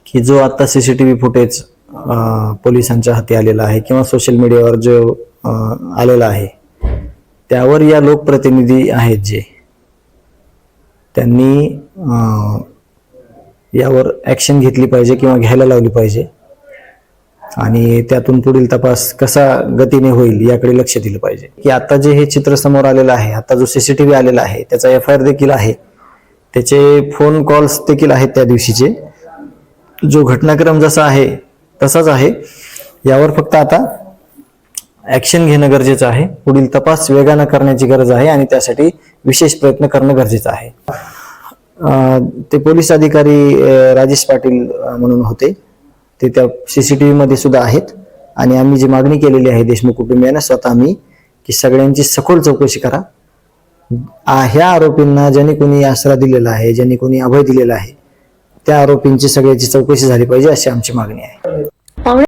की जो आता सीसीटीव्ही फुटेज पोलिसांच्या हाती आलेला आहे किंवा सोशल मीडियावर जो आलेला आहे, त्यावर या लोकप्रतिनिधी आहेत जे, त्यांनी यावर ॲक्शन घेतली पाहिजे किंवा घ्यायला लावली पाहिजे आणि त्यातून पुढील तपास कसा गतीने होईल याकडे लक्ष दिलं पाहिजे. की आता जे हे चित्र समोर आलेलं आहे, आता जो सीसीटीव्ही आलेला आहे त्याचा FIR देखील आहे, त्याचे फोन कॉल्स देखील आहेत त्या दिवशीचे. जो घटनाक्रम जसा आहे तसाच आहे. यावर फक्त आता ॲक्शन घेणं गरजेचं आहे. पुढील तपास वेगानं करण्याची गरज आहे आणि त्यासाठी विशेष प्रयत्न करणं गरजेचं आहे. ते पोलीस अधिकारी राजेश पाटील म्हणून होते, ते त्या CCTV मध्ये सुद्धा आहेत आणि आम्ही जी मागणी केलेली आहे देशमुख कुटुंबियांना स्वतः मी, की सगळ्यांची सखोल चौकशी करा. ह्या आरोपींना ज्यांनी कोणी आसरा दिलेला आहे, ज्यांनी कोणी अभय दिलेला आहे, त्या आरोपींची सगळ्याची चौकशी झाली पाहिजे अशी आमची मागणी आहे.